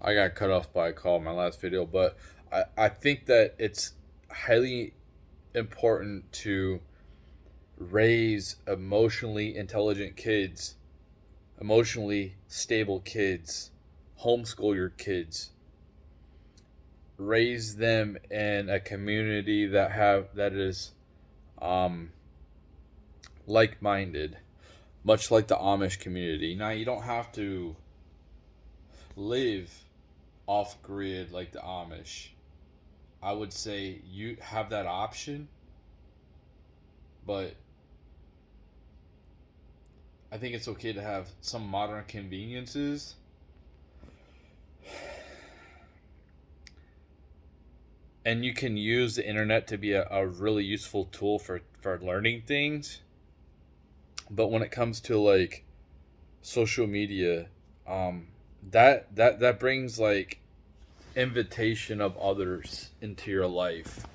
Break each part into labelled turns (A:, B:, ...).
A: I got cut off by a call in my last video, but I think that it's highly important to raise emotionally intelligent kids, emotionally stable kids, homeschool your kids, raise them in a community that is um, like-minded, much like the Amish community. Now you don't have to live off grid like the Amish. I would say you have that option, but I think it's okay to have some modern conveniences. And you can use the internet to be a really useful tool for learning things. But when it comes to like social media, um, that brings like invitation of others into your life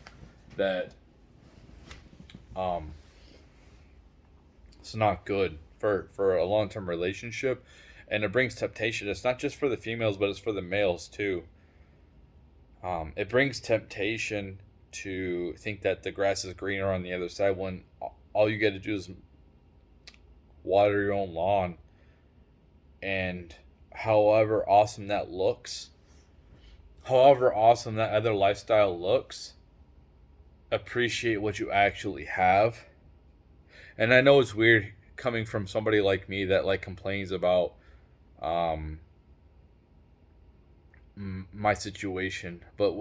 A: that um, it's not good for a long term relationship, and it brings temptation. It's not just for the females, but it's for the males too. It brings temptation to think that the grass is greener on the other side when all you got to do is water your own lawn. And however awesome that looks, however awesome that other lifestyle looks, appreciate what you actually have. And I know it's weird coming from somebody like me that like complains about um, my situation. But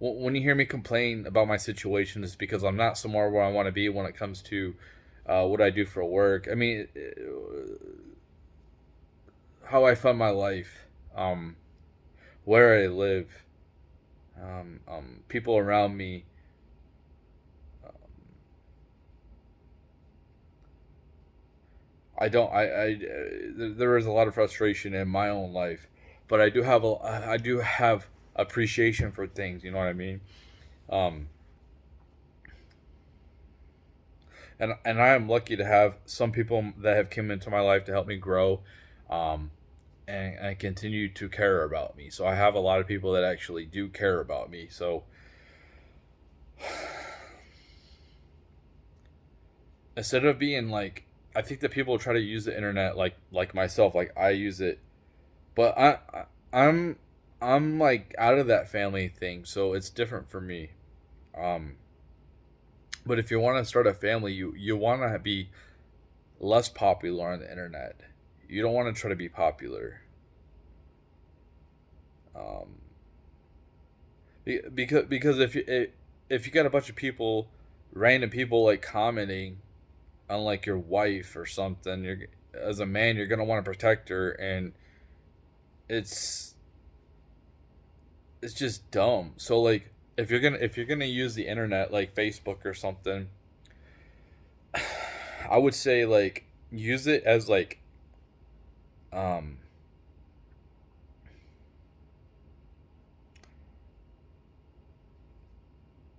A: when you hear me complain about my situation, it's because I'm not somewhere where I want to be when it comes to what I do for work. I mean, how I fund my life, where I live, people around me. Um, I don't. There is a lot of frustration in my own life, but I do have appreciation for things. You know what I mean? Um, and I am lucky to have some people that have come into my life to help me grow, um, and continue to care about me. So I have a lot of people that actually do care about me. So instead of being like, I think that people try to use the internet like myself, like I use it, but I'm I'm like out of that family thing, so it's different for me. Um, but if you want to start a family, you want to be less popular on the internet. You don't want to try to be popular. Um, because if you got a bunch of people, random people like commenting on like your wife or something, you're as a man you're gonna want to protect her, and it's it's just dumb. So like if you're gonna use the internet like Facebook or something, I would say like use it as like um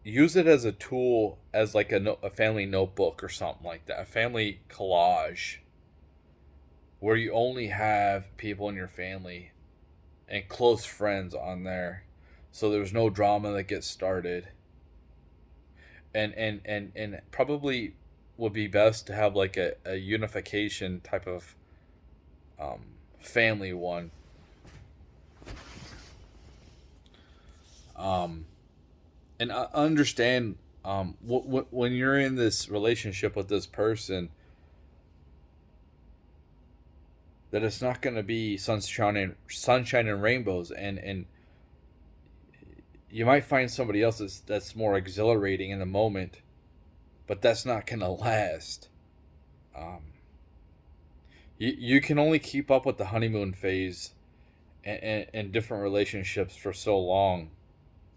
A: use it as a tool as like a family notebook or something like that, a family collage where you only have people in your family and close friends on there, so there's no drama that gets started. And probably would be best to have like a unification type of um, family one. um, and I understand when you're in this relationship with this person that it's not going to be sunshine and rainbows, and you might find somebody else that's more exhilarating in the moment, but that's not going to last. um, you can only keep up with the honeymoon phase and different relationships for so long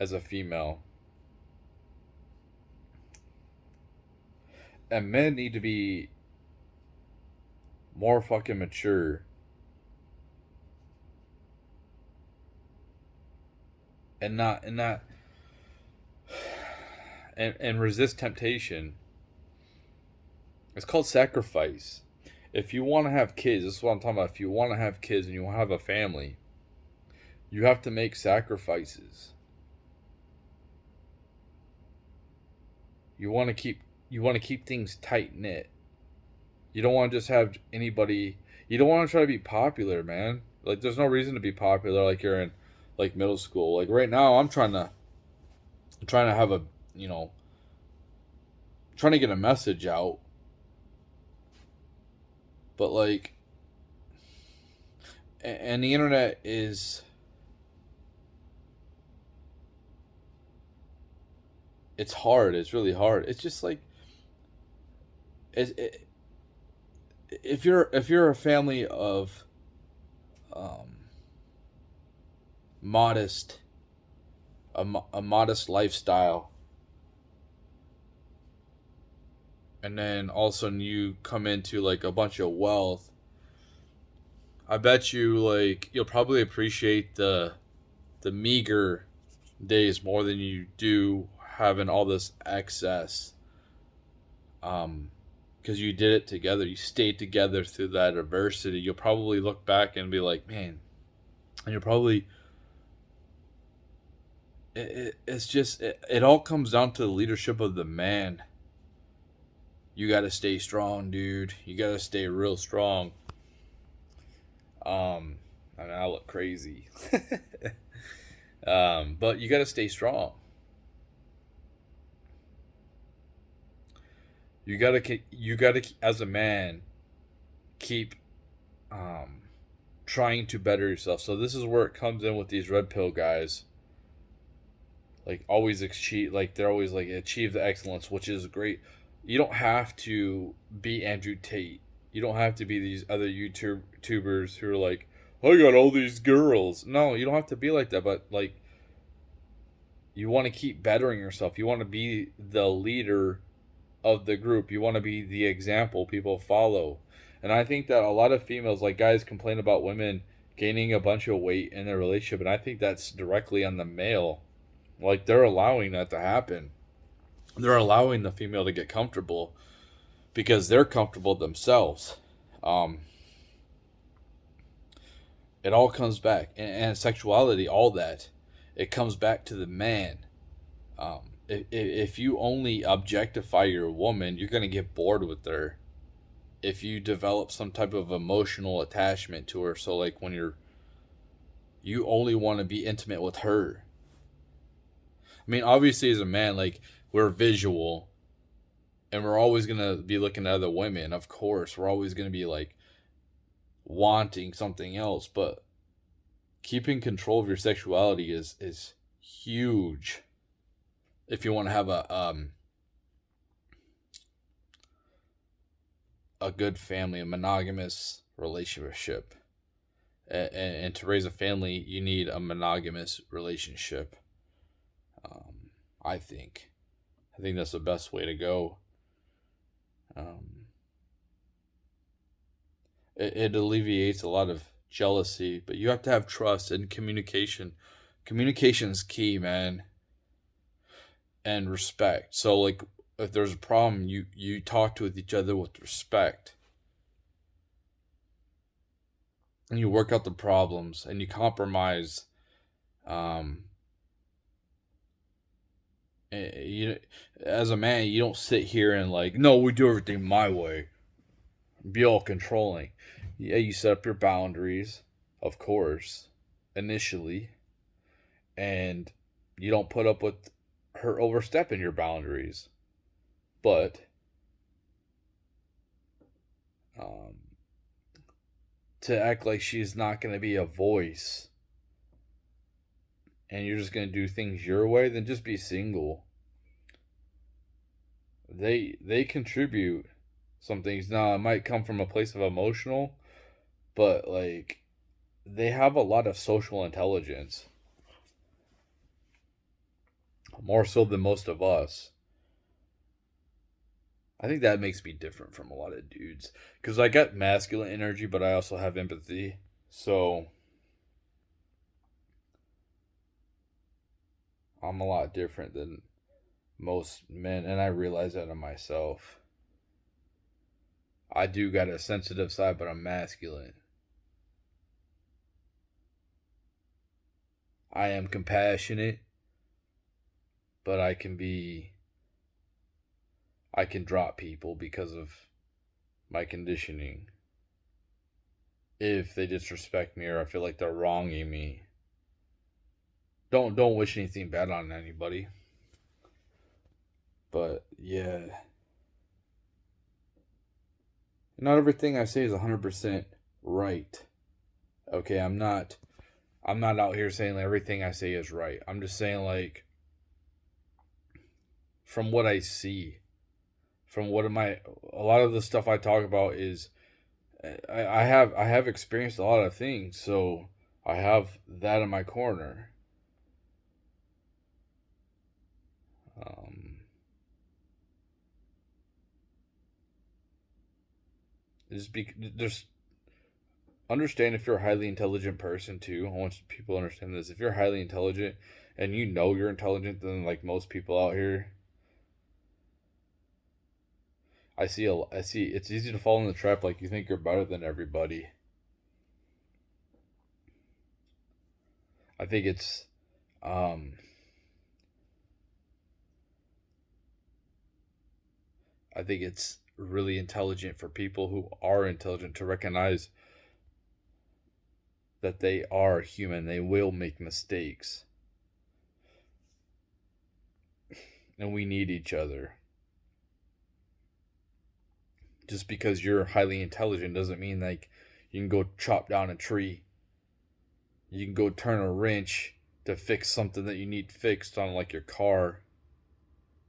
A: as a female. And men need to be more fucking mature and not and resist temptation. It's called sacrifice. If you want to have kids, this is what I'm talking about. If you want to have kids and you want to have a family, You have to make sacrifices. You want to keep things tight knit. You don't want to just have anybody. You don't want to try to be popular, man. Like there's no reason to be popular like you're in like middle school. Like right now I'm trying to have a, you know, trying to get a message out, but like and the internet is, it's hard. It's really hard. It's just like it, if you're a family of um, modest a modest lifestyle, and then all of a sudden you come into like a bunch of wealth, I bet you like you'll probably appreciate the meager days more than you do having all this excess. Um, because you did it together, you stayed together through that adversity. You'll probably look back and be like, man, and you'll probably it's just it all comes down to the leadership of the man. You got to stay strong, dude. You got to stay real strong. Um, I mean, I look crazy. But you got to stay strong. You got to as a man keep um trying to better yourself. So this is where it comes in with these red pill guys. Like always achieve, like they're always like achieve the excellence, which is great. You don't have to be Andrew Tate. You don't have to be these other YouTubers who are like, I got all these girls. No, you don't have to be like that. But like, you want to keep bettering yourself. You want to be the leader of the group. You want to be the example people follow. And I think that a lot of females, like guys, complain about women gaining a bunch of weight in their relationship, and I think that's directly on the male. Like they're allowing that to happen. They're allowing the female to get comfortable because they're comfortable themselves. Um, it all comes back, and sexuality, all that, it comes back to the man. If you only objectify your woman, you're gonna get bored with her. If you develop some type of emotional attachment to her, so like when you only want to be intimate with her. I mean, obviously, as a man, like we're visual, and we're always gonna be looking at other women. Of course, we're always gonna be like wanting something else, but keeping control of your sexuality is huge if you want to have a good family, a monogamous relationship. And to raise a family, you need a monogamous relationship. Um, I think. I think that's the best way to go. Um, it alleviates a lot of jealousy, but you have to have trust and communication. Communication is key, man, and respect. So, like, if there's a problem, you talk to each other with respect, and you work out the problems, and you compromise. Um, you as a man, you don't sit here and like, no, we do everything my way. Be all controlling. Yeah, you set up your boundaries, of course, initially, and you don't put up with her overstepping your boundaries. But um, to act like she's not going to be a voice and you're just going to do things your way, then just be single. They contribute some things. Now, it might come from a place of emotional, but like they have a lot of social intelligence, more so than most of us. I think that makes me different from a lot of dudes because I got masculine energy, but I also have empathy. So I'm a lot different than most men, and I realize that in myself. I do got a sensitive side, but I'm masculine. I am compassionate, but I can drop people because of my conditioning. If they disrespect me or I feel like they're wronging me. Don't wish anything bad on anybody. But yeah. Not everything I say is 100% right. Okay, I'm not out here saying that everything I say is right. I'm just saying like from what I see, from what am I a lot of the stuff I talk about is I have experienced a lot of things, so I have that in my corner. Um, just understand if you're a highly intelligent person too. I want people to understand this. If you're highly intelligent and you know you're intelligent than like most people out here, I see it's easy to fall in the trap like you think you're better than everybody. I think it's um I think it's really intelligent for people who are intelligent to recognize that they are human. They will make mistakes. And we need each other. Just because you're highly intelligent doesn't mean like you can go chop down a tree. You can go turn a wrench to fix something that you need fixed on like your car.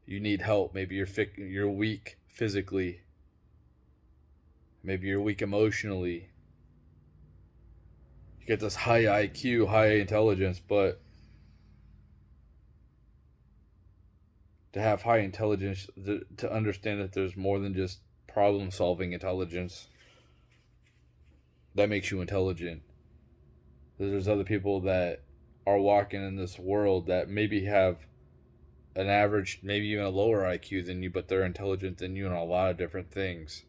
A: You need help. Maybe you're weak physically. Maybe you're weak emotionally. You get this high IQ, high intelligence, but to have high intelligence, to understand that there's more than just problem solving intelligence that makes you intelligent. There's other people that are walking in this world that maybe have an average, maybe even a lower IQ than you, but they're intelligent than you in a lot of different things.